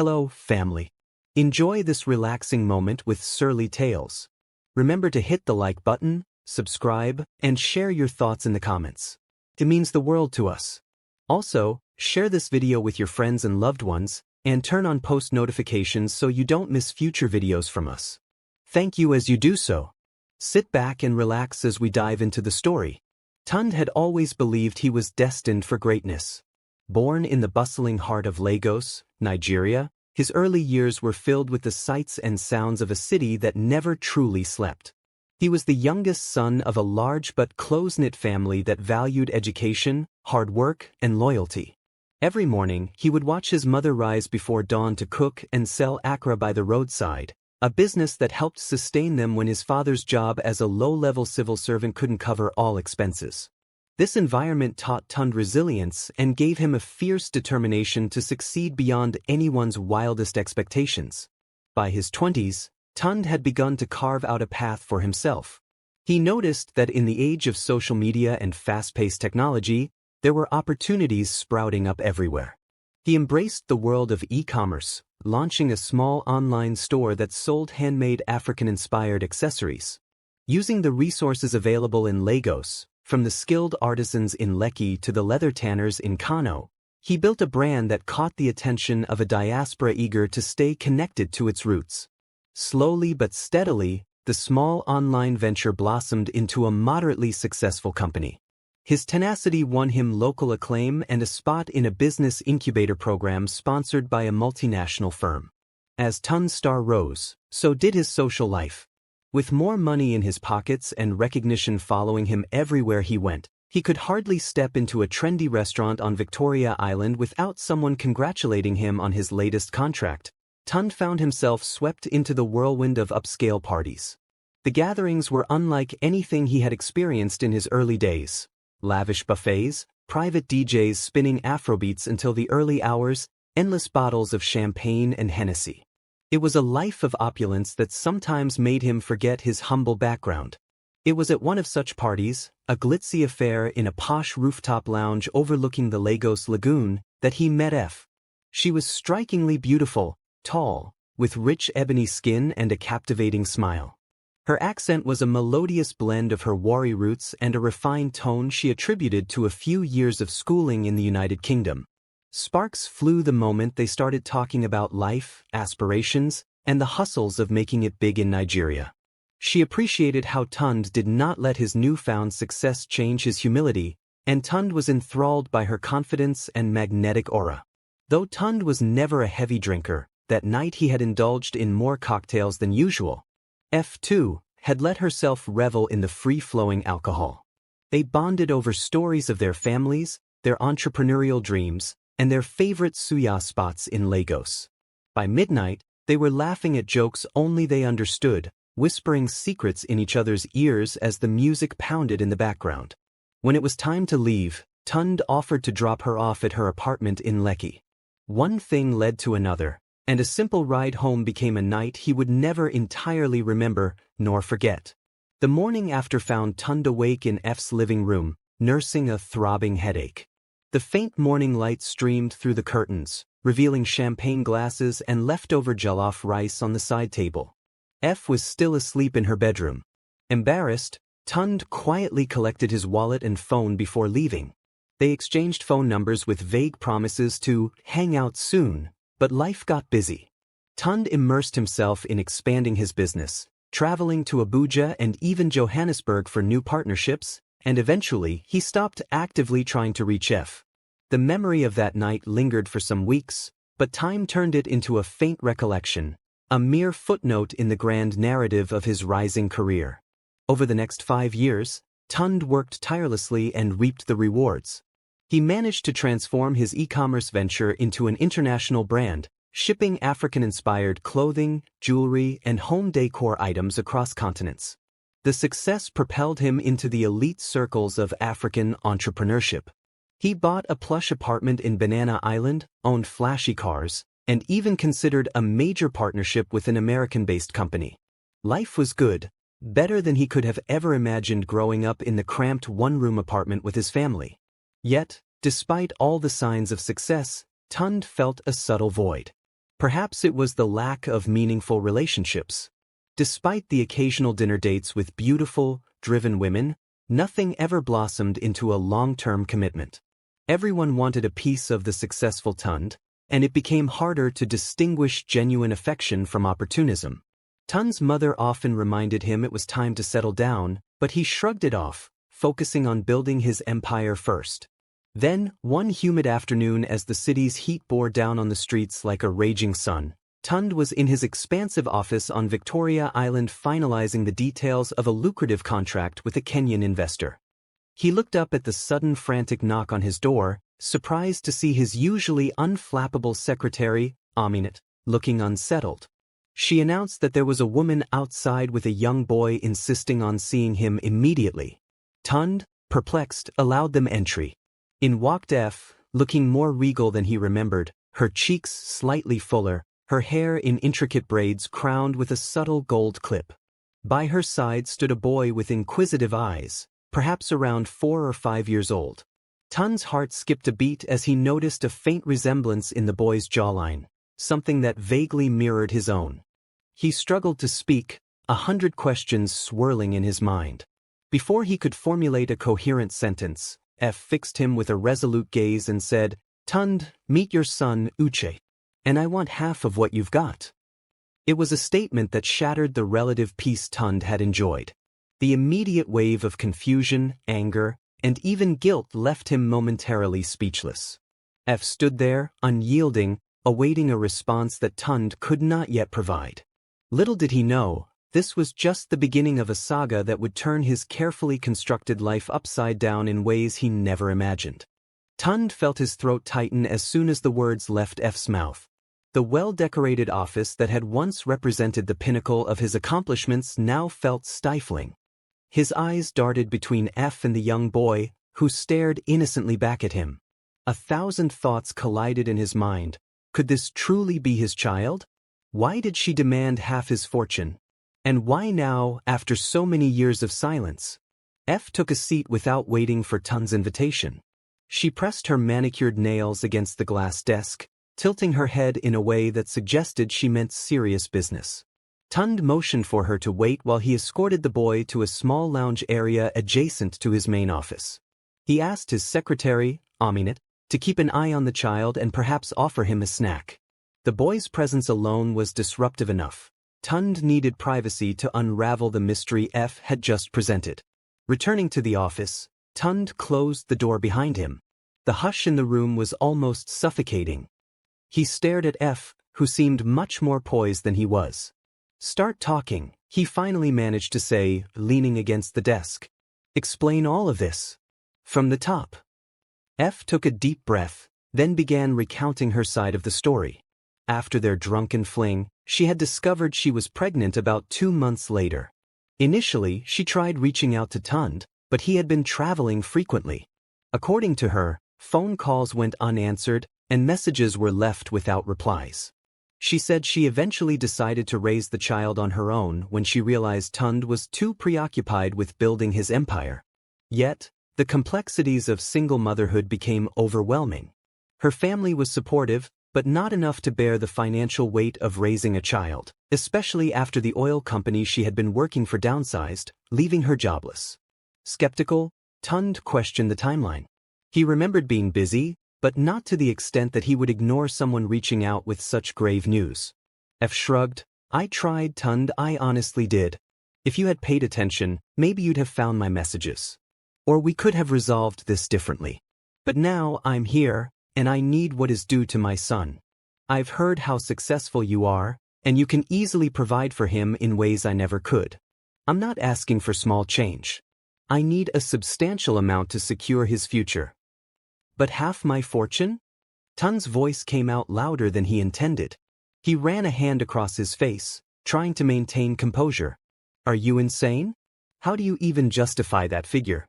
Hello, family. Enjoy this relaxing moment with Surly Tales. Remember to hit the like button, subscribe, and share your thoughts in the comments. It means the world to us. Also, share this video with your friends and loved ones, and turn on post notifications so you don't miss future videos from us. Thank you as you do so. Sit back and relax as we dive into the story. Tunde had always believed he was destined for greatness. Born in the bustling heart of Lagos, Nigeria, his early years were filled with the sights and sounds of a city that never truly slept. He was the youngest son of a large but close-knit family that valued education, hard work, and loyalty. Every morning, he would watch his mother rise before dawn to cook and sell akra by the roadside, a business that helped sustain them when his father's job as a low-level civil servant couldn't cover all expenses. This environment taught Tunde resilience and gave him a fierce determination to succeed beyond anyone's wildest expectations. By his 20s, Tunde had begun to carve out a path for himself. He noticed that in the age of social media and fast-paced technology, there were opportunities sprouting up everywhere. He embraced the world of e-commerce, launching a small online store that sold handmade African-inspired accessories. Using the resources available in Lagos, from the skilled artisans in Lekki to the leather tanners in Kano, he built a brand that caught the attention of a diaspora eager to stay connected to its roots. Slowly but steadily, the small online venture blossomed into a moderately successful company. His tenacity won him local acclaim and a spot in a business incubator program sponsored by a multinational firm. As Tunde's star rose, so did his social life. With more money in his pockets and recognition following him everywhere he went, he could hardly step into a trendy restaurant on Victoria Island without someone congratulating him on his latest contract. Tunde found himself swept into the whirlwind of upscale parties. The gatherings were unlike anything he had experienced in his early days. Lavish buffets, private DJs spinning Afrobeats until the early hours, endless bottles of champagne and Hennessy. It was a life of opulence that sometimes made him forget his humble background. It was at one of such parties, a glitzy affair in a posh rooftop lounge overlooking the Lagos Lagoon, that he met F. She was strikingly beautiful, tall, with rich ebony skin and a captivating smile. Her accent was a melodious blend of her Wari roots and a refined tone she attributed to a few years of schooling in the United Kingdom. Sparks flew the moment they started talking about life, aspirations, and the hustles of making it big in Nigeria. She appreciated how Tunde did not let his newfound success change his humility, and Tunde was enthralled by her confidence and magnetic aura. Though Tunde was never a heavy drinker, that night he had indulged in more cocktails than usual. F2 had let herself revel in the free-flowing alcohol. They bonded over stories of their families, their entrepreneurial dreams, and their favorite suya spots in Lagos. By midnight, they were laughing at jokes only they understood, whispering secrets in each other's ears as the music pounded in the background. When it was time to leave, Tunde offered to drop her off at her apartment in Lekki. One thing led to another, and a simple ride home became a night he would never entirely remember nor forget. The morning after found Tunde awake in F's living room, nursing a throbbing headache. The faint morning light streamed through the curtains, revealing champagne glasses and leftover jollof rice on the side table. F was still asleep in her bedroom. Embarrassed, Tunde quietly collected his wallet and phone before leaving. They exchanged phone numbers with vague promises to hang out soon, but life got busy. Tunde immersed himself in expanding his business, traveling to Abuja and even Johannesburg for new partnerships, and eventually he stopped actively trying to reach F. The memory of that night lingered for some weeks, but time turned it into a faint recollection, a mere footnote in the grand narrative of his rising career. Over the next 5 years, Tunde worked tirelessly and reaped the rewards. He managed to transform his e-commerce venture into an international brand, shipping African-inspired clothing, jewelry, and home decor items across continents. The success propelled him into the elite circles of African entrepreneurship. He bought a plush apartment in Banana Island, owned flashy cars, and even considered a major partnership with an American-based company. Life was good, better than he could have ever imagined growing up in the cramped one-room apartment with his family. Yet, despite all the signs of success, Tunde felt a subtle void. Perhaps it was the lack of meaningful relationships. Despite the occasional dinner dates with beautiful, driven women, nothing ever blossomed into a long-term commitment. Everyone wanted a piece of the successful Tunde, and it became harder to distinguish genuine affection from opportunism. Tunde's mother often reminded him it was time to settle down, but he shrugged it off, focusing on building his empire first. Then, one humid afternoon as the city's heat bore down on the streets like a raging sun, Tunde was in his expansive office on Victoria Island finalizing the details of a lucrative contract with a Kenyan investor. He looked up at the sudden frantic knock on his door, surprised to see his usually unflappable secretary, Aminat, looking unsettled. She announced that there was a woman outside with a young boy insisting on seeing him immediately. Tunde, perplexed, allowed them entry. In walked F, looking more regal than he remembered, her cheeks slightly fuller, her hair in intricate braids crowned with a subtle gold clip. By her side stood a boy with inquisitive eyes, perhaps around 4 or 5 years old. Tunde's heart skipped a beat as he noticed a faint resemblance in the boy's jawline, something that vaguely mirrored his own. He struggled to speak, 100 questions swirling in his mind. Before he could formulate a coherent sentence, F fixed him with a resolute gaze and said, "Tunde, meet your son, Uche. And I want half of what you've got." It was a statement that shattered the relative peace Tunde had enjoyed. The immediate wave of confusion, anger, and even guilt left him momentarily speechless. F stood there, unyielding, awaiting a response that Tunde could not yet provide. Little did he know, this was just the beginning of a saga that would turn his carefully constructed life upside down in ways he never imagined. Tunde felt his throat tighten as soon as the words left F's mouth. The well-decorated office that had once represented the pinnacle of his accomplishments now felt stifling. His eyes darted between F and the young boy, who stared innocently back at him. 1,000 thoughts collided in his mind. Could this truly be his child? Why did she demand half his fortune? And why now, after so many years of silence? F took a seat without waiting for Tunde's invitation. She pressed her manicured nails against the glass desk, tilting her head in a way that suggested she meant serious business. Tunde motioned for her to wait while he escorted the boy to a small lounge area adjacent to his main office. He asked his secretary, Aminat, to keep an eye on the child and perhaps offer him a snack. The boy's presence alone was disruptive enough. Tunde needed privacy to unravel the mystery F had just presented. Returning to the office, Tunde closed the door behind him. The hush in the room was almost suffocating. He stared at F, who seemed much more poised than he was. "Start talking," he finally managed to say, leaning against the desk. "Explain all of this. From the top." F took a deep breath, then began recounting her side of the story. After their drunken fling, she had discovered she was pregnant about 2 months later. Initially, she tried reaching out to Tunde, but he had been traveling frequently. According to her, phone calls went unanswered, and messages were left without replies. She said she eventually decided to raise the child on her own when she realized Tunde was too preoccupied with building his empire. Yet, the complexities of single motherhood became overwhelming. Her family was supportive, but not enough to bear the financial weight of raising a child, especially after the oil company she had been working for downsized, leaving her jobless. Skeptical, Tunde questioned the timeline. He remembered being busy, but not to the extent that he would ignore someone reaching out with such grave news. F shrugged. "I tried, Tunde, I honestly did. If you had paid attention, maybe you'd have found my messages. Or we could have resolved this differently. But now I'm here, and I need what is due to my son. I've heard how successful you are, and you can easily provide for him in ways I never could. I'm not asking for small change. I need a substantial amount to secure his future." "But half my fortune?" Tunde's voice came out louder than he intended. He ran a hand across his face, trying to maintain composure. "Are you insane? How do you even justify that figure?"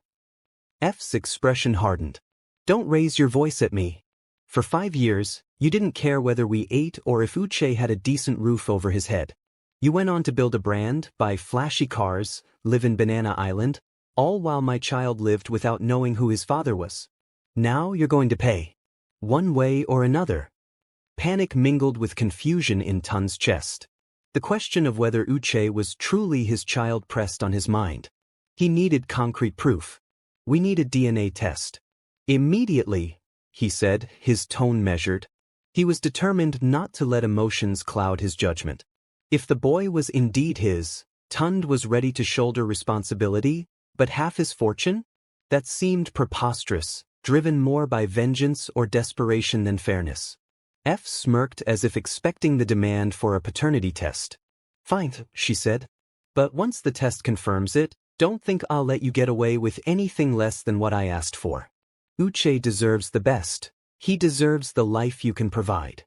F's expression hardened. "Don't raise your voice at me. For 5 years, you didn't care whether we ate or if Uche had a decent roof over his head. You went on to build a brand, buy flashy cars, live in Banana Island, all while my child lived without knowing who his father was. Now you're going to pay. One way or another." Panic mingled with confusion in Tunde's chest. The question of whether Uche was truly his child pressed on his mind. He needed concrete proof. "We need a DNA test." "Immediately," he said, his tone measured. He was determined not to let emotions cloud his judgment. If the boy was indeed his, Tunde was ready to shoulder responsibility, but half his fortune? That seemed preposterous, driven more by vengeance or desperation than fairness. F smirked as if expecting the demand for a paternity test. "Fine," she said. "But once the test confirms it, don't think I'll let you get away with anything less than what I asked for. Uche deserves the best. He deserves the life you can provide."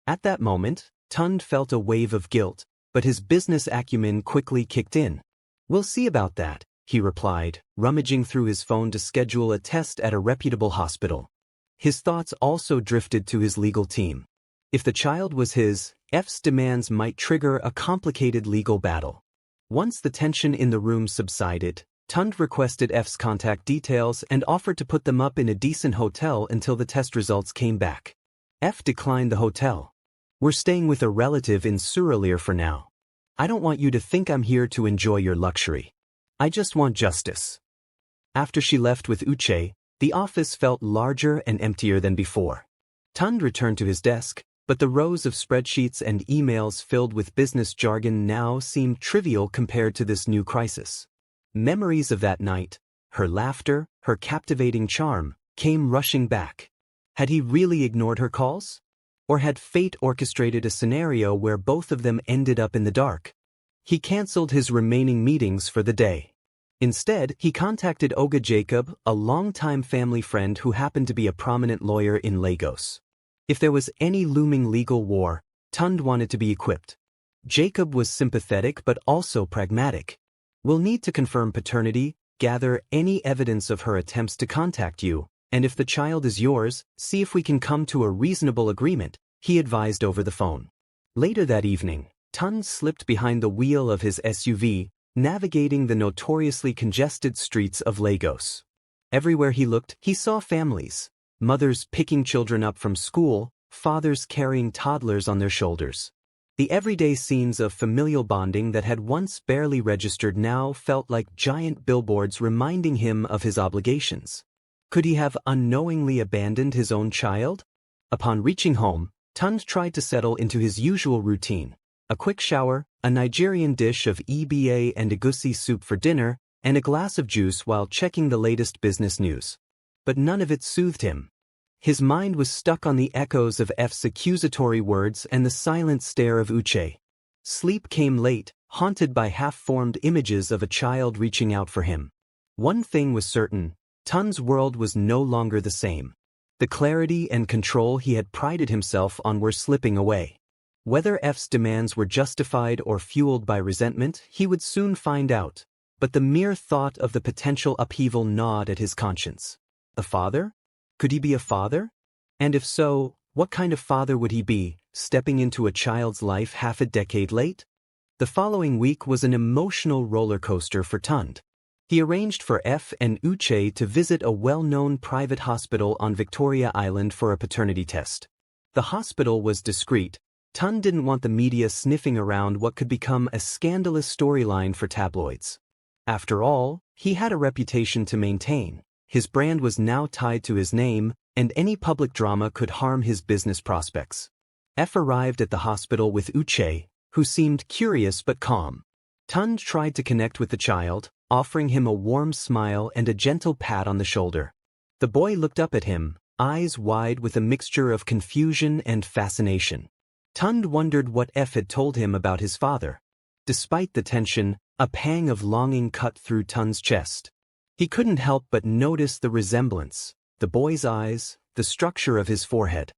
At that moment, Tunde felt a wave of guilt, but his business acumen quickly kicked in. "We'll see about that," he replied, rummaging through his phone to schedule a test at a reputable hospital. His thoughts also drifted to his legal team. If the child was his, F's demands might trigger a complicated legal battle. Once the tension in the room subsided, Tunde requested F's contact details and offered to put them up in a decent hotel until the test results came back. F declined the hotel. "We're staying with a relative in SURLEY for now. I don't want you to think I'm here to enjoy your luxury. I just want justice." After she left with Uche, the office felt larger and emptier than before. Tunde returned to his desk, but the rows of spreadsheets and emails filled with business jargon now seemed trivial compared to this new crisis. Memories of that night, her laughter, her captivating charm, came rushing back. Had he really ignored her calls? Or had fate orchestrated a scenario where both of them ended up in the dark? He cancelled his remaining meetings for the day. Instead, he contacted Oga Jacob, a longtime family friend who happened to be a prominent lawyer in Lagos. If there was any looming legal war, Tunde wanted to be equipped. Jacob was sympathetic but also pragmatic. "We'll need to confirm paternity, gather any evidence of her attempts to contact you, and if the child is yours, see if we can come to a reasonable agreement," he advised over the phone. Later that evening, Tunde slipped behind the wheel of his SUV, navigating the notoriously congested streets of Lagos. Everywhere he looked, he saw families. Mothers picking children up from school, fathers carrying toddlers on their shoulders. The everyday scenes of familial bonding that had once barely registered now felt like giant billboards reminding him of his obligations. Could he have unknowingly abandoned his own child? Upon reaching home, Tunde tried to settle into his usual routine. A quick shower, a Nigerian dish of EBA and egusi soup for dinner, and a glass of juice while checking the latest business news. But none of it soothed him. His mind was stuck on the echoes of F's accusatory words and the silent stare of Uche. Sleep came late, haunted by half-formed images of a child reaching out for him. One thing was certain, Tunde's world was no longer the same. The clarity and control he had prided himself on were slipping away. Whether F's demands were justified or fueled by resentment, he would soon find out, but the mere thought of the potential upheaval gnawed at his conscience. A father? Could he be a father? And if so, what kind of father would he be, stepping into a child's life half a decade late? The following week was an emotional roller coaster for Tunde. He arranged for F and Uche to visit a well-known private hospital on Victoria Island for a paternity test. The hospital was discreet. Tunde didn't want the media sniffing around what could become a scandalous storyline for tabloids. After all, he had a reputation to maintain. His brand was now tied to his name, and any public drama could harm his business prospects. F arrived at the hospital with Uche, who seemed curious but calm. Tunde tried to connect with the child, offering him a warm smile and a gentle pat on the shoulder. The boy looked up at him, eyes wide with a mixture of confusion and fascination. Tunde wondered what F had told him about his father. Despite the tension, a pang of longing cut through Tunde's chest. He couldn't help but notice the resemblance, the boy's eyes, the structure of his forehead.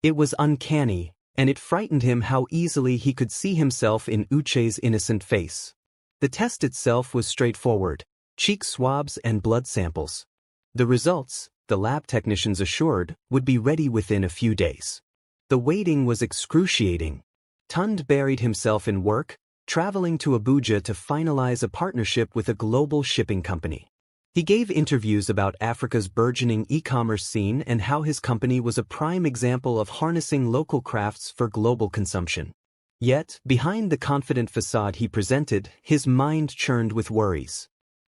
It was uncanny, and it frightened him how easily he could see himself in Uche's innocent face. The test itself was straightforward, cheek swabs and blood samples. The results, the lab technicians assured, would be ready within a few days. The waiting was excruciating. Tunde buried himself in work, traveling to Abuja to finalize a partnership with a global shipping company. He gave interviews about Africa's burgeoning e-commerce scene and how his company was a prime example of harnessing local crafts for global consumption. Yet, behind the confident facade he presented, his mind churned with worries.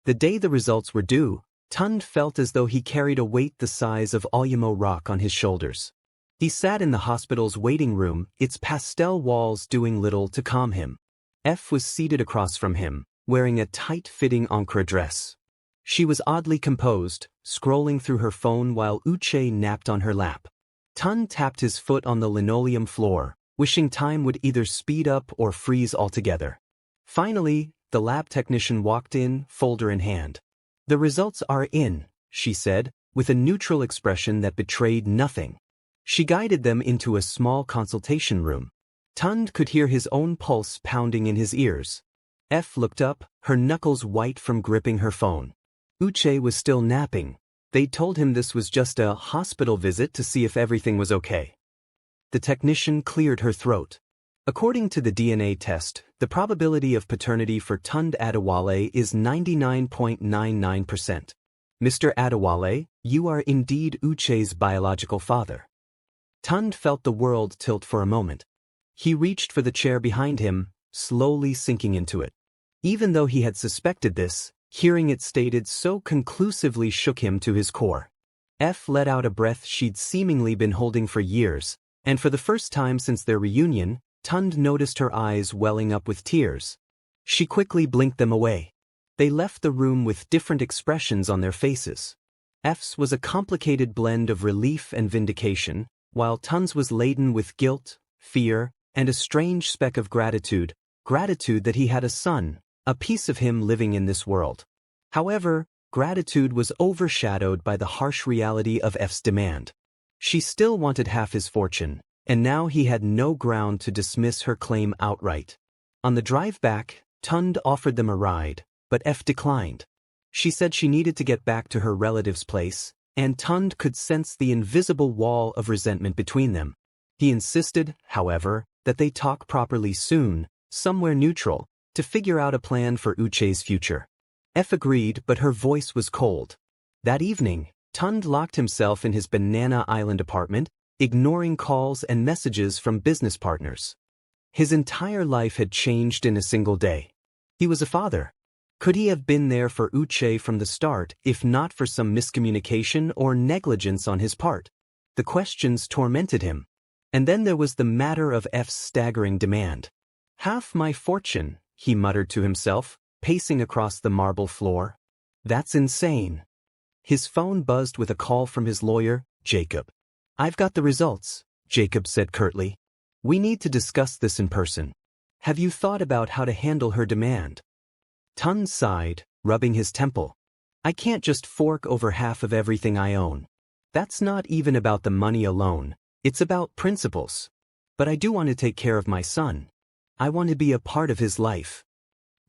The day the results were due, Tunde felt as though he carried a weight the size of Olymo Rock on his shoulders. He sat in the hospital's waiting room, its pastel walls doing little to calm him. F was seated across from him, wearing a tight-fitting encre dress. She was oddly composed, scrolling through her phone while Uche napped on her lap. Tunde tapped his foot on the linoleum floor, wishing time would either speed up or freeze altogether. Finally, the lab technician walked in, folder in hand. "The results are in," she said, with a neutral expression that betrayed nothing. She guided them into a small consultation room. Tunde could hear his own pulse pounding in his ears. F looked up, her knuckles white from gripping her phone. Uche was still napping. They'd told him this was just a hospital visit to see if everything was okay. The technician cleared her throat. According to the DNA test, the probability of paternity for Tunde Adewale is 99.99%. Mr. Adewale, you are indeed Uche's biological father. Tunde felt the world tilt for a moment. He reached for the chair behind him, slowly sinking into it. Even though he had suspected this, hearing it stated so conclusively shook him to his core. F let out a breath she'd seemingly been holding for years, and for the first time since their reunion, Tunde noticed her eyes welling up with tears. She quickly blinked them away. They left the room with different expressions on their faces. F's was a complicated blend of relief and vindication, while Tunde's was laden with guilt, fear, and a strange speck of gratitude that he had a son, a piece of him living in this world. However, gratitude was overshadowed by the harsh reality of F's demand. She still wanted half his fortune, and now he had no ground to dismiss her claim outright. On the drive back, Tunde offered them a ride, but F declined. She said she needed to get back to her relative's place, and Tunde could sense the invisible wall of resentment between them. He insisted, however, that they talk properly soon, somewhere neutral, to figure out a plan for Uche's future. F agreed, but her voice was cold. That evening, Tunde locked himself in his Banana Island apartment, ignoring calls and messages from business partners. His entire life had changed in a single day. He was a father. Could he have been there for Uche from the start if not for some miscommunication or negligence on his part? The questions tormented him. And then there was the matter of F's staggering demand. "Half my fortune," he muttered to himself, pacing across the marble floor. "That's insane." His phone buzzed with a call from his lawyer, Jacob. "I've got the results," Jacob said curtly. "We need to discuss this in person. Have you thought about how to handle her demand?" Tunde sighed, rubbing his temple. "I can't just fork over half of everything I own. That's not even about the money alone, it's about principles. But I do want to take care of my son. I want to be a part of his life."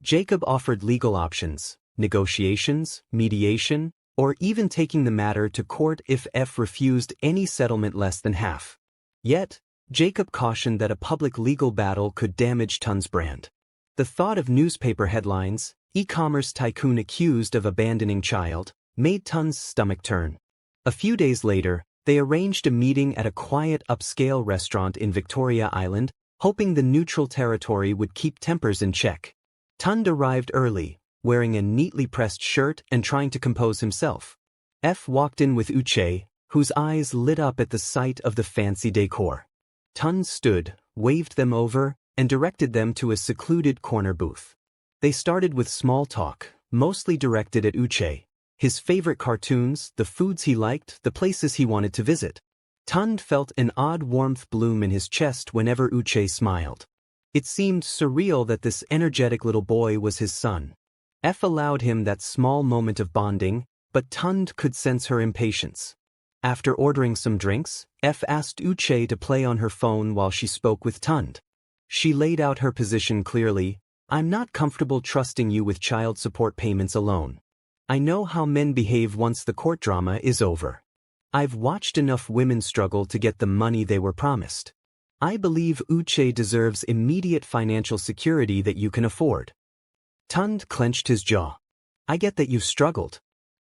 Jacob offered legal options, negotiations, mediation, or even taking the matter to court if F refused any settlement less than half. Yet, Jacob cautioned that a public legal battle could damage Tunde's brand. The thought of newspaper headlines, e-commerce tycoon accused of abandoning child, made Tunde's stomach turn. A few days later, they arranged a meeting at a quiet upscale restaurant in Victoria Island, hoping the neutral territory would keep tempers in check. Tunde arrived early, wearing a neatly pressed shirt and trying to compose himself. F walked in with Uche, whose eyes lit up at the sight of the fancy decor. Tunde stood, waved them over, and directed them to a secluded corner booth. They started with small talk, mostly directed at Uche, his favorite cartoons, the foods he liked, the places he wanted to visit. Tunde felt an odd warmth bloom in his chest whenever Uche smiled. It seemed surreal that this energetic little boy was his son. F allowed him that small moment of bonding, but Tunde could sense her impatience. After ordering some drinks, F asked Uche to play on her phone while she spoke with Tunde. She laid out her position clearly. "I'm not comfortable trusting you with child support payments alone. I know how men behave once the court drama is over. I've watched enough women struggle to get the money they were promised. I believe Uche deserves immediate financial security that you can afford." Tunde clenched his jaw. "I get that you've struggled.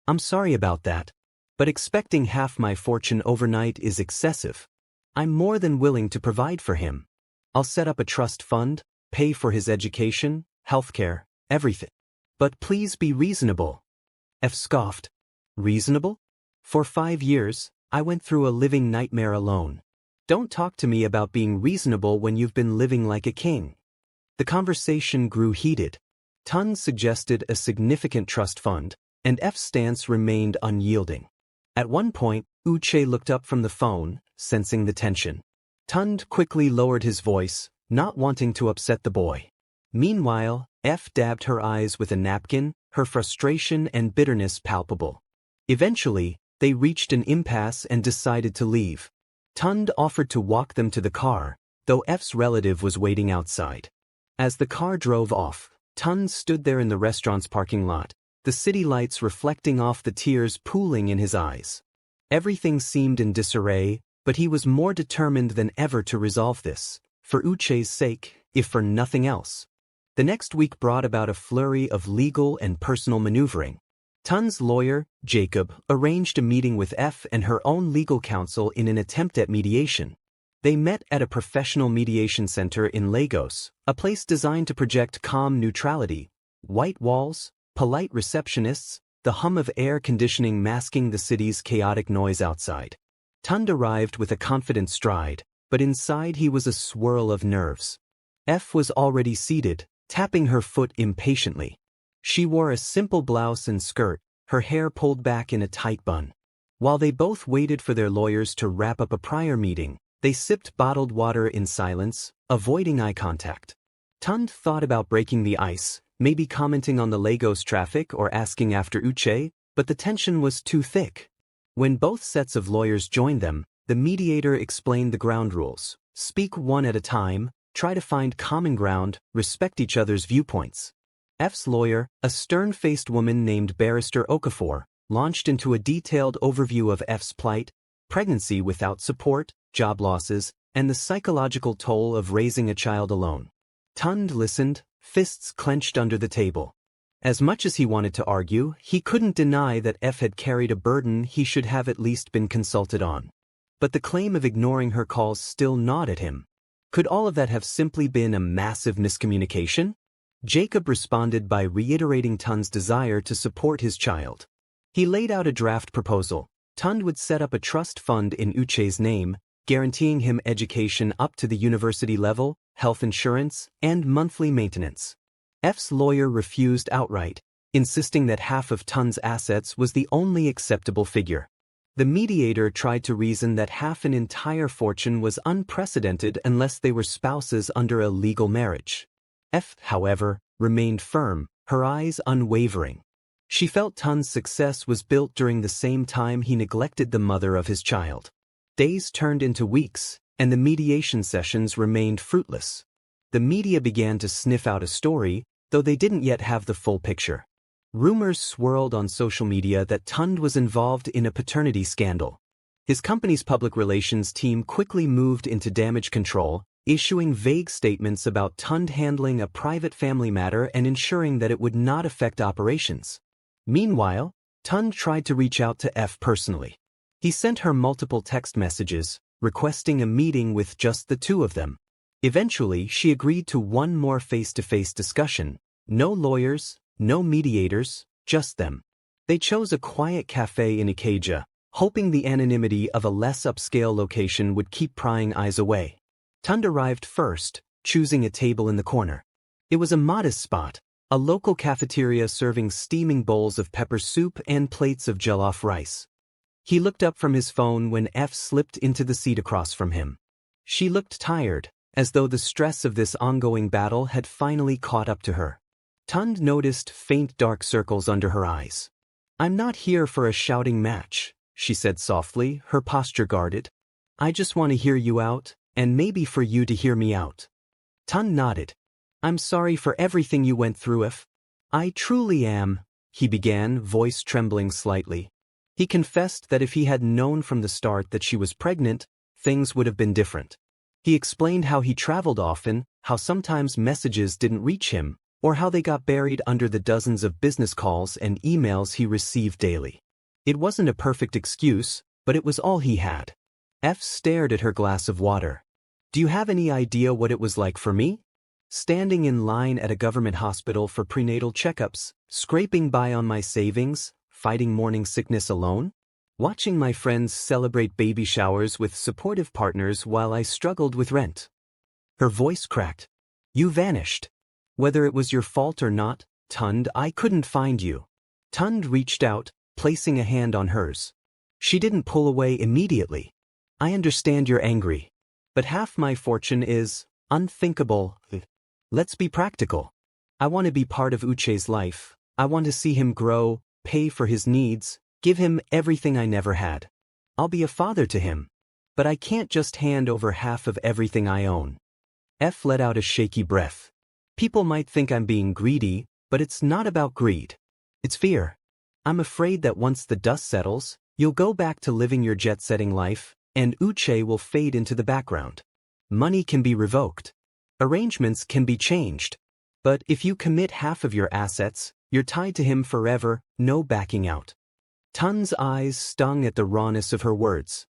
I'm sorry about that. But expecting half my fortune overnight is excessive. I'm more than willing to provide for him. I'll set up a trust fund, pay for his education, healthcare, everything. But please be reasonable. F scoffed. Reasonable? For 5 years, I went through a living nightmare alone. Don't talk to me about being reasonable when you've been living like a king. The conversation grew heated. Tunde suggested a significant trust fund, and F's stance remained unyielding. At one point, Uche looked up from the phone, sensing the tension. Tunde quickly lowered his voice, not wanting to upset the boy. Meanwhile, F dabbed her eyes with a napkin, her frustration and bitterness palpable. Eventually, they reached an impasse and decided to leave. Tunde offered to walk them to the car, though F's relative was waiting outside. As the car drove off, Tunde stood there in the restaurant's parking lot, the city lights reflecting off the tears pooling in his eyes. Everything seemed in disarray, but he was more determined than ever to resolve this, for Uche's sake, if for nothing else. The next week brought about a flurry of legal and personal maneuvering. Tunde's lawyer, Jacob, arranged a meeting with F and her own legal counsel in an attempt at mediation. They met at a professional mediation center in Lagos, a place designed to project calm neutrality, white walls, polite receptionists, the hum of air conditioning masking the city's chaotic noise outside. Tunde arrived with a confident stride, but inside he was a swirl of nerves. F was already seated, tapping her foot impatiently. She wore a simple blouse and skirt, her hair pulled back in a tight bun. While they both waited for their lawyers to wrap up a prior meeting, they sipped bottled water in silence, avoiding eye contact. Tunde thought about breaking the ice, maybe commenting on the Lagos traffic or asking after Uche, but the tension was too thick. When both sets of lawyers joined them, the mediator explained the ground rules. Speak one at a time, try to find common ground, respect each other's viewpoints. F's lawyer, a stern-faced woman named Barrister Okafor, launched into a detailed overview of F's plight, pregnancy without support, job losses, and the psychological toll of raising a child alone. Tunde listened, fists clenched under the table. As much as he wanted to argue, he couldn't deny that F had carried a burden he should have at least been consulted on. But the claim of ignoring her calls still gnawed at him. Could all of that have simply been a massive miscommunication? Jacob responded by reiterating Tunde's desire to support his child. He laid out a draft proposal. Tunde would set up a trust fund in Uche's name, guaranteeing him education up to the university level, health insurance, and monthly maintenance. F's lawyer refused outright, insisting that half of Tunde's assets was the only acceptable figure. The mediator tried to reason that half an entire fortune was unprecedented unless they were spouses under a legal marriage. F, however, remained firm, her eyes unwavering. She felt Tunde's success was built during the same time he neglected the mother of his child. Days turned into weeks, and the mediation sessions remained fruitless. The media began to sniff out a story, though they didn't yet have the full picture. Rumors swirled on social media that Tunde was involved in a paternity scandal. His company's public relations team quickly moved into damage control, issuing vague statements about Tunde handling a private family matter and ensuring that it would not affect operations. Meanwhile, Tunde tried to reach out to F personally. He sent her multiple text messages, requesting a meeting with just the two of them. Eventually, she agreed to one more face-to-face discussion. No lawyers, no mediators, just them. They chose a quiet cafe in Ikeja, hoping the anonymity of a less upscale location would keep prying eyes away. Tunde arrived first, choosing a table in the corner. It was a modest spot, a local cafeteria serving steaming bowls of pepper soup and plates of jollof rice. He looked up from his phone when F slipped into the seat across from him. She looked tired, as though the stress of this ongoing battle had finally caught up to her. Tunde noticed faint dark circles under her eyes. "I'm not here for a shouting match," she said softly, her posture guarded. "I just want to hear you out, and maybe for you to hear me out." Tunde nodded. "I'm sorry for everything you went through, F. I truly am," he began, voice trembling slightly. He confessed that if he had known from the start that she was pregnant, things would have been different. He explained how he traveled often, how sometimes messages didn't reach him, or how they got buried under the dozens of business calls and emails he received daily. It wasn't a perfect excuse, but it was all he had. F stared at her glass of water. Do you have any idea what it was like for me? Standing in line at a government hospital for prenatal checkups, scraping by on my savings, fighting morning sickness alone? Watching my friends celebrate baby showers with supportive partners while I struggled with rent. Her voice cracked. You vanished. Whether it was your fault or not, Tunde, I couldn't find you. Tunde reached out, placing a hand on hers. She didn't pull away immediately. I understand you're angry. But half my fortune is unthinkable. Let's be practical. I want to be part of Uche's life. I want to see him grow, pay for his needs, give him everything I never had. I'll be a father to him. But I can't just hand over half of everything I own. F let out a shaky breath. People might think I'm being greedy, but it's not about greed. It's fear. I'm afraid that once the dust settles, you'll go back to living your jet-setting life, and Uche will fade into the background. Money can be revoked. Arrangements can be changed. But if you commit half of your assets, you're tied to him forever, no backing out. Tunde's eyes stung at the rawness of her words.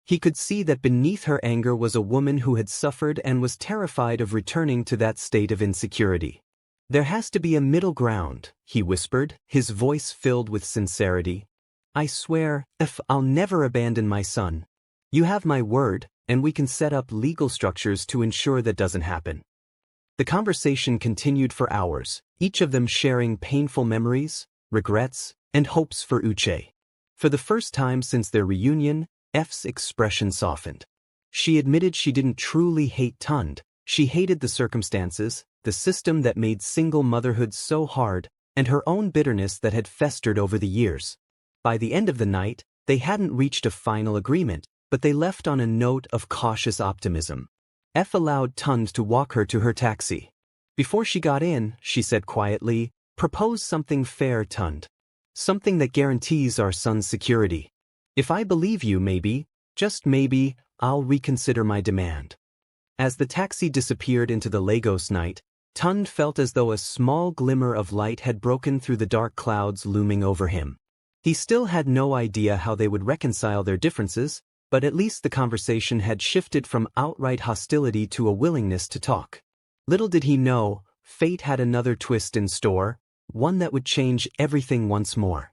He could see that beneath her anger was a woman who had suffered and was terrified of returning to that state of insecurity. There has to be a middle ground, he whispered, his voice filled with sincerity. I swear, I'll never abandon my son. You have my word, and we can set up legal structures to ensure that doesn't happen. The conversation continued for hours, each of them sharing painful memories, regrets, and hopes for Uche. For the first time since their reunion, F's expression softened. She admitted she didn't truly hate Tunde. She hated the circumstances, the system that made single motherhood so hard, and her own bitterness that had festered over the years. By the end of the night, they hadn't reached a final agreement, but they left on a note of cautious optimism. F allowed Tunde to walk her to her taxi. Before she got in, she said quietly, propose something fair, Tunde. Something that guarantees our son's security. If I believe you, maybe, just maybe, I'll reconsider my demand. As the taxi disappeared into the Lagos night, Tunde felt as though a small glimmer of light had broken through the dark clouds looming over him. He still had no idea how they would reconcile their differences, but at least the conversation had shifted from outright hostility to a willingness to talk. Little did he know, fate had another twist in store, one that would change everything once more.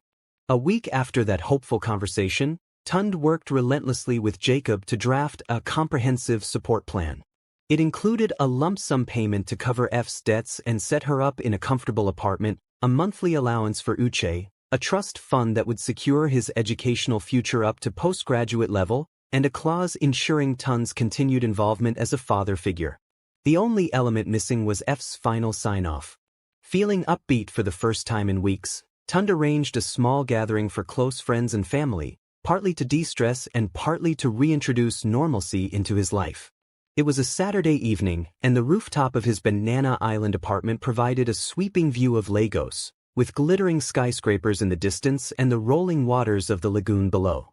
A week after that hopeful conversation, Tunde worked relentlessly with Jacob to draft a comprehensive support plan. It included a lump sum payment to cover F's debts and set her up in a comfortable apartment, a monthly allowance for Uche, a trust fund that would secure his educational future up to postgraduate level, and a clause ensuring Tunde's continued involvement as a father figure. The only element missing was F's final sign-off. Feeling upbeat for the first time in weeks, Tunde arranged a small gathering for close friends and family, partly to de-stress and partly to reintroduce normalcy into his life. It was a Saturday evening, and the rooftop of his Banana Island apartment provided a sweeping view of Lagos, with glittering skyscrapers in the distance and the rolling waters of the lagoon below.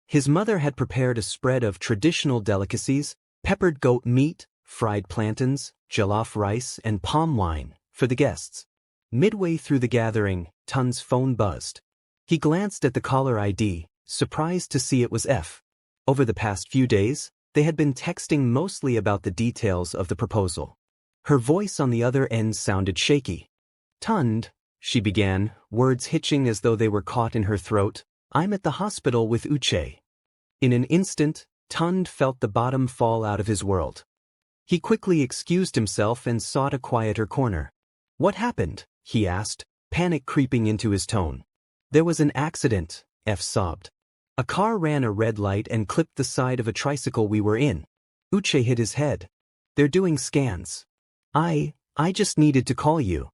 His mother had prepared a spread of traditional delicacies, peppered goat meat, fried plantains, jollof rice, and palm wine, for the guests. Midway through the gathering, Tunde's phone buzzed. He glanced at the caller ID, surprised to see it was F. Over the past few days, they had been texting mostly about the details of the proposal. Her voice on the other end sounded shaky. Tunde, she began, words hitching as though they were caught in her throat, I'm at the hospital with Uche. In an instant, Tunde felt the bottom fall out of his world. He quickly excused himself and sought a quieter corner. What happened? He asked, panic creeping into his tone. There was an accident, F sobbed. A car ran a red light and clipped the side of a tricycle we were in. Uche hit his head. They're doing scans. I just needed to call you.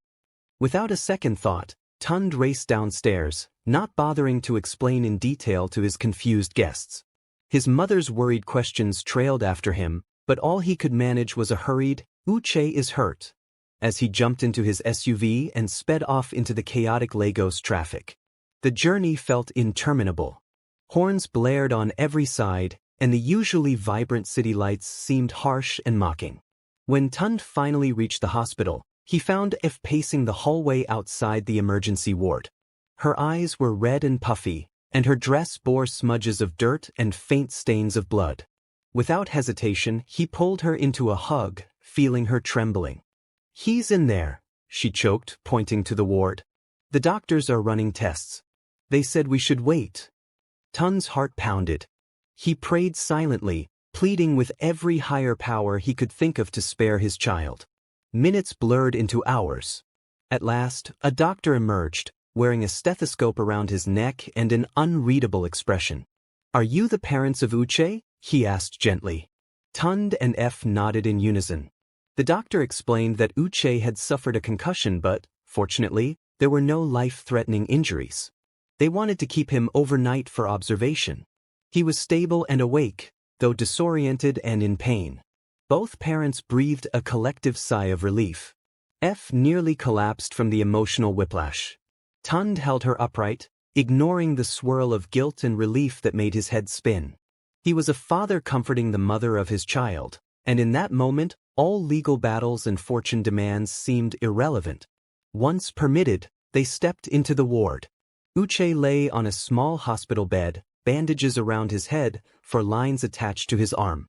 Without a second thought, Tunde raced downstairs, not bothering to explain in detail to his confused guests. His mother's worried questions trailed after him, but all he could manage was a hurried, Uche is hurt, as he jumped into his SUV and sped off into the chaotic Lagos traffic. The journey felt interminable. Horns blared on every side, and the usually vibrant city lights seemed harsh and mocking. When Tunde finally reached the hospital, He found F pacing the hallway outside the emergency ward. Her eyes were red and puffy, and her dress bore smudges of dirt and faint stains of blood. Without hesitation, he pulled her into a hug, feeling her trembling. "He's in there," she choked, pointing to the ward. "The doctors are running tests. They said we should wait." Tunde's heart pounded. He prayed silently, pleading with every higher power he could think of to spare his child. Minutes blurred into hours. At last, a doctor emerged, wearing a stethoscope around his neck and an unreadable expression. "Are you the parents of Uche?" he asked gently. Tunde and F nodded in unison. The doctor explained that Uche had suffered a concussion but, fortunately, there were no life-threatening injuries. They wanted to keep him overnight for observation. He was stable and awake, though disoriented and in pain. Both parents breathed a collective sigh of relief. F nearly collapsed from the emotional whiplash. Tunde held her upright, ignoring the swirl of guilt and relief that made his head spin. He was a father comforting the mother of his child, and in that moment, all legal battles and fortune demands seemed irrelevant. Once permitted, they stepped into the ward. Uche lay on a small hospital bed, bandages around his head, for lines attached to his arm.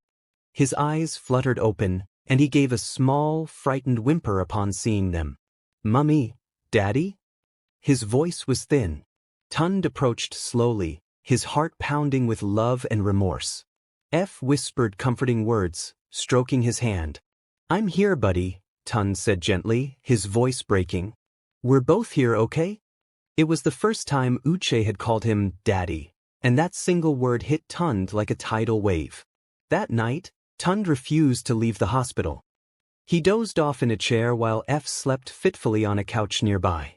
His eyes fluttered open, and he gave a small, frightened whimper upon seeing them. "Mummy, Daddy?" His voice was thin. Tunde approached slowly, his heart pounding with love and remorse. F whispered comforting words, stroking his hand. "I'm here, buddy," Tunde said gently, his voice breaking. "We're both here, okay?" It was the first time Uche had called him Daddy, and that single word hit Tunde like a tidal wave. That night, Tunde refused to leave the hospital. He dozed off in a chair while F slept fitfully on a couch nearby.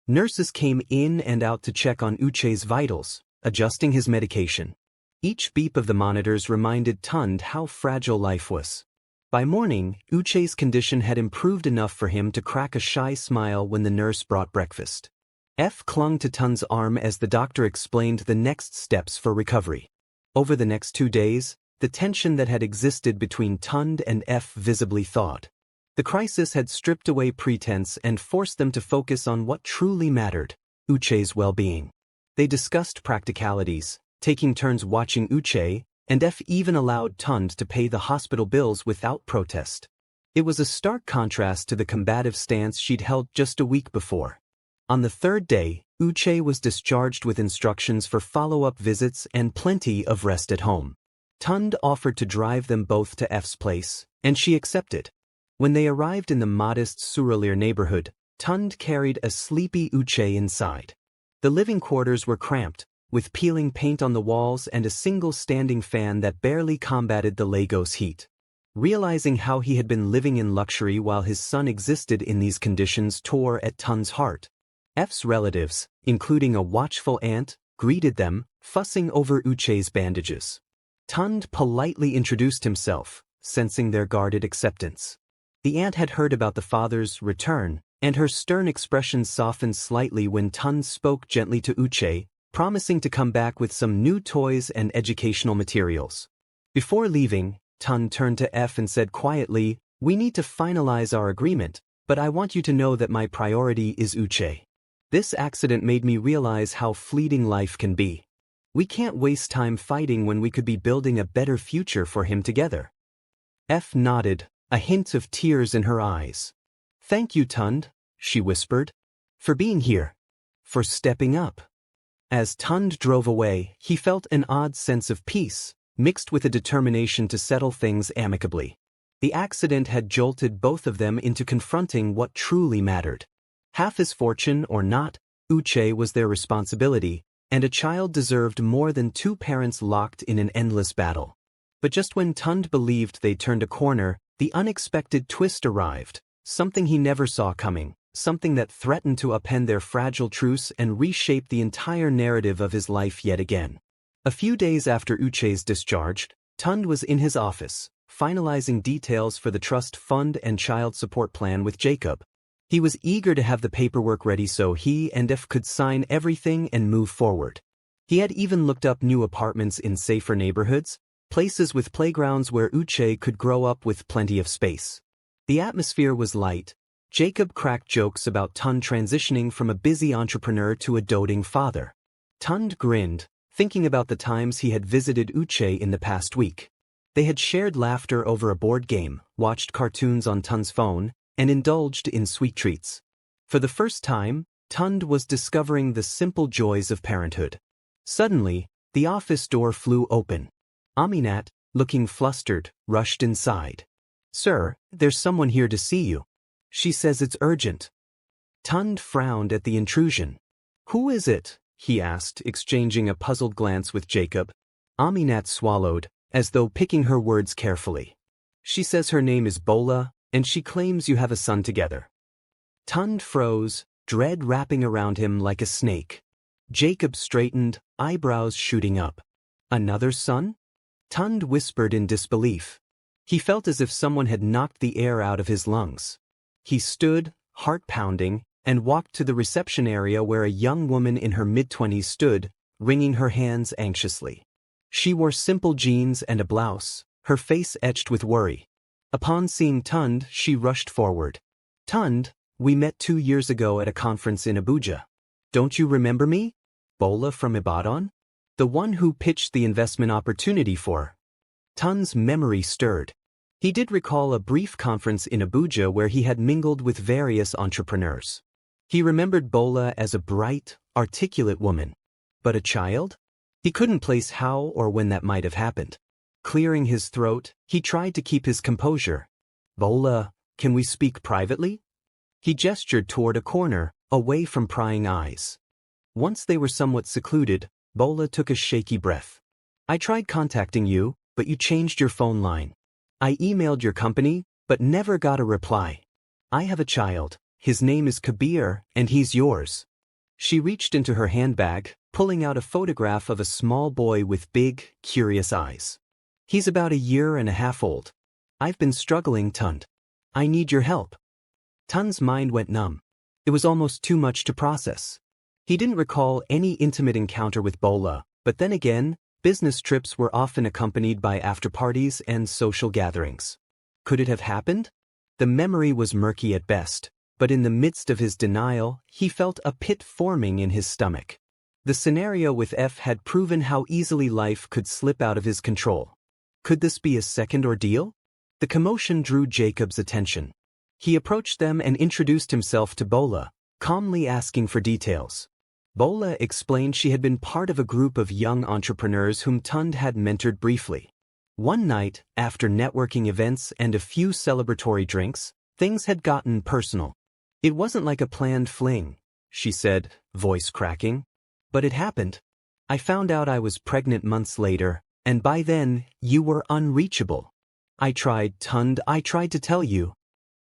Nurses came in and out to check on Uche's vitals, adjusting his medication. Each beep of the monitors reminded Tunde how fragile life was. By morning, Uche's condition had improved enough for him to crack a shy smile when the nurse brought breakfast. F clung to Tunde's arm as the doctor explained the next steps for recovery. Over the next 2 days, the tension that had existed between Tunde and F visibly thawed. The crisis had stripped away pretense and forced them to focus on what truly mattered, Uche's well-being. They discussed practicalities, taking turns watching Uche, and F even allowed Tunde to pay the hospital bills without protest. It was a stark contrast to the combative stance she'd held just a week before. On the 3rd day, Uche was discharged with instructions for follow-up visits and plenty of rest at home. Tunde offered to drive them both to F's place, and she accepted. When they arrived in the modest SURLEY neighborhood, Tunde carried a sleepy Uche inside. The living quarters were cramped, with peeling paint on the walls and a single standing fan that barely combated the Lagos heat. Realizing how he had been living in luxury while his son existed in these conditions tore at Tunde's heart. F's relatives, including a watchful aunt, greeted them, fussing over Uche's bandages. Tunde politely introduced himself, sensing their guarded acceptance. The aunt had heard about the father's return, and her stern expression softened slightly when Tunde spoke gently to Uche, promising to come back with some new toys and educational materials. Before leaving, Tunde turned to F and said quietly, "We need to finalize our agreement, but I want you to know that my priority is Uche. This accident made me realize how fleeting life can be. We can't waste time fighting when we could be building a better future for him together." F nodded, a hint of tears in her eyes. "Thank you, Tunde," she whispered, "for being here, for stepping up." As Tunde drove away, he felt an odd sense of peace, mixed with a determination to settle things amicably. The accident had jolted both of them into confronting what truly mattered. Half his fortune or not, Uche was their responsibility, and a child deserved more than 2 parents locked in an endless battle. But just when Tunde believed they turned a corner, the unexpected twist arrived, something he never saw coming, something that threatened to upend their fragile truce and reshape the entire narrative of his life yet again. A few days after Uche's discharge, Tunde was in his office, finalizing details for the trust fund and child support plan with Jacob. He was eager to have the paperwork ready so he and F could sign everything and move forward. He had even looked up new apartments in safer neighborhoods, places with playgrounds where Uche could grow up with plenty of space. The atmosphere was light, Jacob cracked jokes about Tunde transitioning from a busy entrepreneur to a doting father. Tunde grinned, thinking about the times he had visited Uche in the past week. They had shared laughter over a board game, watched cartoons on Tunde's phone, and indulged in sweet treats. For the first time, Tunde was discovering the simple joys of parenthood. Suddenly, the office door flew open. Aminat, looking flustered, rushed inside. "Sir, there's someone here to see you. She says it's urgent." Tunde frowned at the intrusion. "Who is it?" he asked, exchanging a puzzled glance with Jacob. Aminat swallowed, as though picking her words carefully. "She says her name is Bola, and she claims you have a son together." Tunde froze, dread wrapping around him like a snake. Jacob straightened, eyebrows shooting up. "Another son?" Tunde whispered in disbelief. He felt as if someone had knocked the air out of his lungs. He stood, heart pounding, and walked to the reception area where a young woman in her mid-20s stood, wringing her hands anxiously. She wore simple jeans and a blouse, her face etched with worry. Upon seeing Tunde, she rushed forward. "Tunde, we met 2 years ago at a conference in Abuja. Don't you remember me? Bola from Ibadan? The one who pitched the investment opportunity for." Tunde's memory stirred. He did recall a brief conference in Abuja where he had mingled with various entrepreneurs. He remembered Bola as a bright, articulate woman. But a child? He couldn't place how or when that might have happened. Clearing his throat, he tried to keep his composure. "Bola, can we speak privately?" He gestured toward a corner, away from prying eyes. Once they were somewhat secluded, Bola took a shaky breath. "I tried contacting you, but you changed your phone line. I emailed your company, but never got a reply. I have a child. His name is Kabir, and he's yours." She reached into her handbag, pulling out a photograph of a small boy with big, curious eyes. "He's about 1.5 years old. I've been struggling, Tunde. I need your help." Tunde's mind went numb. It was almost too much to process. He didn't recall any intimate encounter with Bola, but then again, business trips were often accompanied by after-parties and social gatherings. Could it have happened? The memory was murky at best, but in the midst of his denial, he felt a pit forming in his stomach. The scenario with F had proven how easily life could slip out of his control. Could this be a second ordeal? The commotion drew Jacob's attention. He approached them and introduced himself to Bola, calmly asking for details. Bola explained she had been part of a group of young entrepreneurs whom Tunde had mentored briefly. One night, after networking events and a few celebratory drinks, things had gotten personal. "It wasn't like a planned fling," she said, voice cracking. "But it happened. I found out I was pregnant months later, and by then, you were unreachable. I tried, Tunde, I tried to tell you."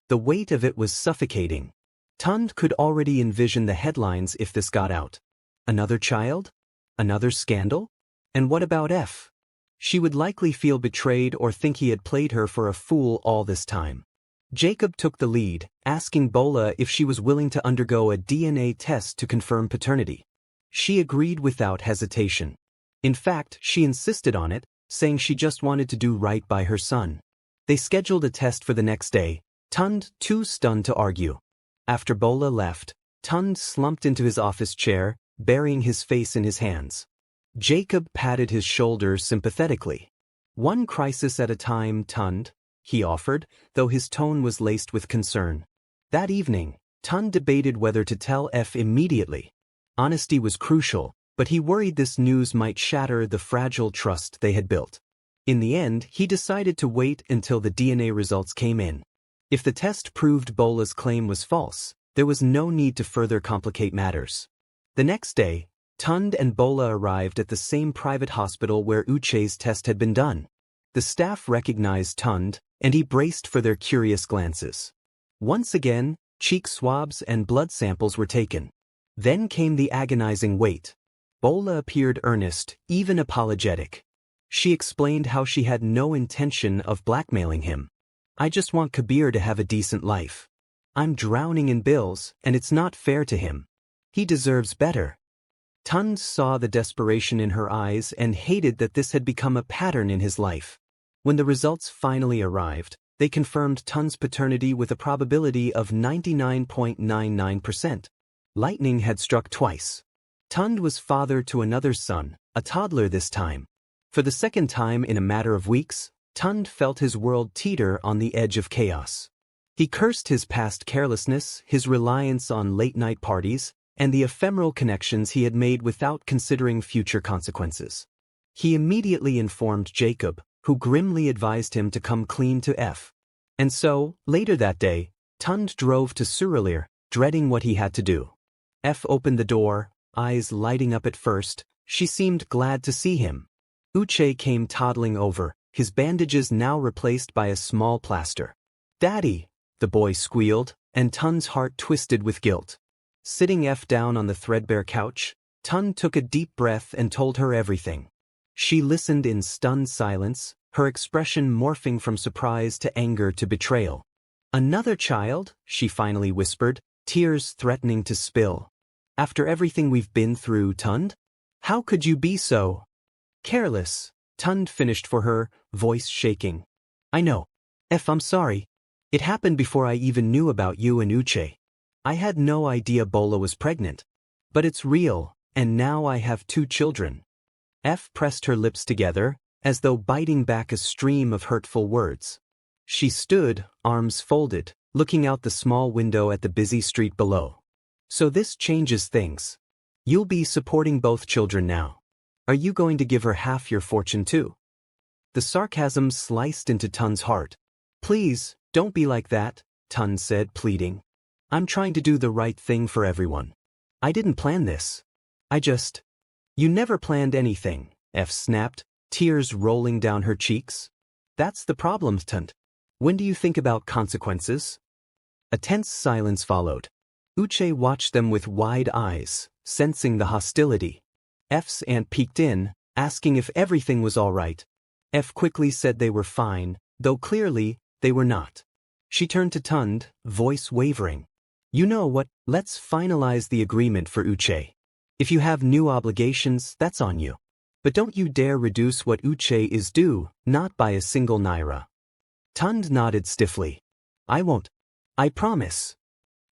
The weight of it was suffocating. Tunde could already envision the headlines if this got out. Another child? Another scandal? And what about F? She would likely feel betrayed or think he had played her for a fool all this time. Jacob took the lead, asking Bola if she was willing to undergo a DNA test to confirm paternity. She agreed without hesitation. In fact, she insisted on it, saying she just wanted to do right by her son. They scheduled a test for the next day, Tunde too stunned to argue. After Bola left, Tunde slumped into his office chair, burying his face in his hands. Jacob patted his shoulder sympathetically. "One crisis at a time, Tunde," he offered, though his tone was laced with concern. That evening, Tunde debated whether to tell F immediately. Honesty was crucial, but he worried this news might shatter the fragile trust they had built. In the end, he decided to wait until the DNA results came in. If the test proved Bola's claim was false, there was no need to further complicate matters. The next day, Tunde and Bola arrived at the same private hospital where Uche's test had been done. The staff recognized Tunde, and he braced for their curious glances. Once again, cheek swabs and blood samples were taken. Then came the agonizing wait. Bola appeared earnest, even apologetic. She explained how she had no intention of blackmailing him. "I just want Kabir to have a decent life. I'm drowning in bills, and it's not fair to him. He deserves better." Tunde saw the desperation in her eyes and hated that this had become a pattern in his life. When the results finally arrived, They confirmed Tunde's paternity with a probability of 99.99%. Lightning had struck twice. Tunde was father to another son, a toddler this time. For the second time in a matter of weeks, Tunde felt his world teeter on the edge of chaos. He cursed his past carelessness, his reliance on late-night parties, and the ephemeral connections he had made without considering future consequences. He immediately informed Jacob, who grimly advised him to come clean to F. And so, later that day, Tunde drove to SURLEY, dreading what he had to do. F opened the door, eyes lighting up at first. She seemed glad to see him. Uche came toddling over, his bandages now replaced by a small plaster. "Daddy," the boy squealed, and Tunde's heart twisted with guilt. Sitting F down on the threadbare couch, Tunde took a deep breath and told her everything. She listened in stunned silence, her expression morphing from surprise to anger to betrayal. "Another child?" she finally whispered, tears threatening to spill. "After everything we've been through, Tunde? How could you be so careless?" Tunde finished for her, voice shaking. "I know. F, I'm sorry. It happened before I even knew about you and Uche. I had no idea Bola was pregnant. But it's real, and now I have 2 children." F pressed her lips together, as though biting back a stream of hurtful words. She stood, arms folded, looking out the small window at the busy street below. "So this changes things. You'll be supporting both children now. Are you going to give her half your fortune too?" The sarcasm sliced into Tunde's heart. "Please, don't be like that," Tunde said, pleading. "I'm trying to do the right thing for everyone. I didn't plan this. You never planned anything," F snapped, tears rolling down her cheeks. "That's the problem, Tunde. When do you think about consequences?" A tense silence followed. Uche watched them with wide eyes, sensing the hostility. F's aunt peeked in, asking if everything was all right. F quickly said they were fine, though clearly, they were not. She turned to Tunde, voice wavering. "You know what, let's finalize the agreement for Uche. If you have new obligations, that's on you. But don't you dare reduce what Uche is due, not by a single naira." Tunde nodded stiffly. "I won't. I promise."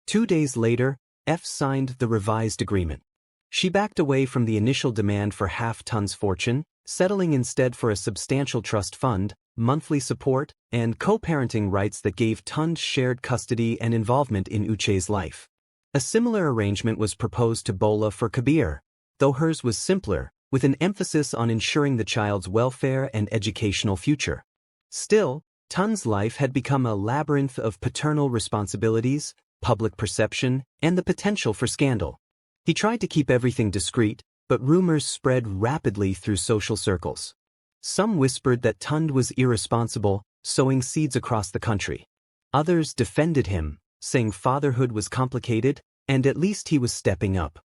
2 days later, F signed the revised agreement. She backed away from the initial demand for half Tunde's fortune, settling instead for a substantial trust fund, monthly support, and co-parenting rights that gave Tunde shared custody and involvement in Uche's life. A similar arrangement was proposed to Bola for Kabir, though hers was simpler, with an emphasis on ensuring the child's welfare and educational future. Still, Tunde's life had become a labyrinth of paternal responsibilities, public perception, and the potential for scandal. He tried to keep everything discreet, but rumors spread rapidly through social circles. Some whispered that Tunde was irresponsible, sowing seeds across the country. Others defended him, saying fatherhood was complicated, and at least he was stepping up.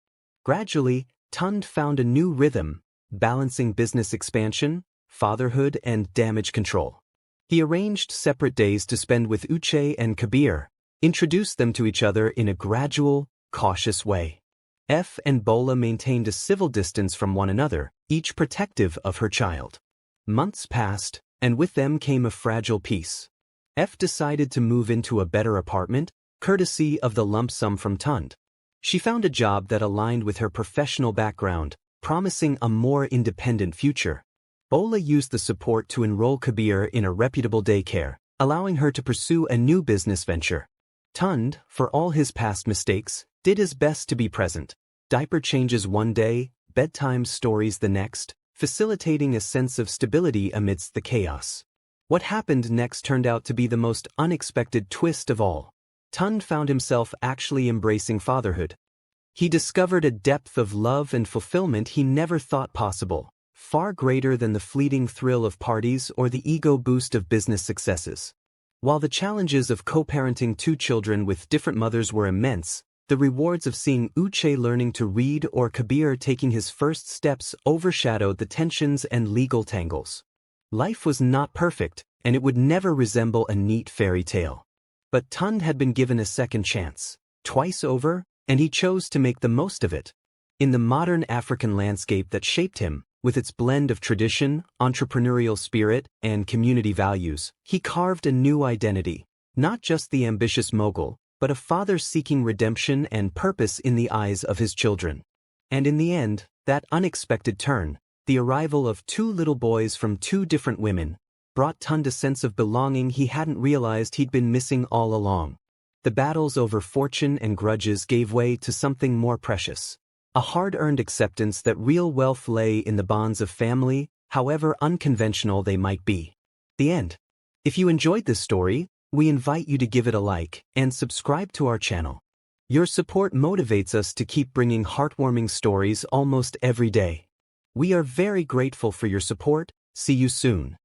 Gradually, Tunde found a new rhythm, balancing business expansion, fatherhood, and damage control. He arranged separate days to spend with Uche and Kabir, introduced them to each other in a gradual, cautious way. F and Bola maintained a civil distance from one another, each protective of her child. Months passed, and with them came a fragile peace. F decided to move into a better apartment, courtesy of the lump sum from Tunde. She found a job that aligned with her professional background, promising a more independent future. Bola used the support to enroll Kabir in a reputable daycare, allowing her to pursue a new business venture. Tunde, for all his past mistakes, did his best to be present. Diaper changes one day, bedtime stories the next, facilitating a sense of stability amidst the chaos. What happened next turned out to be the most unexpected twist of all. Tunde found himself actually embracing fatherhood. He discovered a depth of love and fulfillment he never thought possible, far greater than the fleeting thrill of parties or the ego boost of business successes. While the challenges of co-parenting 2 children with different mothers were immense, the rewards of seeing Uche learning to read or Kabir taking his first steps overshadowed the tensions and legal tangles. Life was not perfect, and it would never resemble a neat fairy tale. But Tunde had been given a second chance, twice over, and he chose to make the most of it. In the modern African landscape that shaped him, With its blend of tradition, entrepreneurial spirit, and community values, he carved a new identity. Not just the ambitious mogul, but a father seeking redemption and purpose in the eyes of his children. And in the end, that unexpected turn, the arrival of two little boys from two different women, brought Tunde a sense of belonging he hadn't realized he'd been missing all along. The battles over fortune and grudges gave way to something more precious. A hard-earned acceptance that real wealth lay in the bonds of family, however unconventional they might be. The end. If you enjoyed this story, we invite you to give it a like and subscribe to our channel. Your support motivates us to keep bringing heartwarming stories almost every day. We are very grateful for your support. See you soon.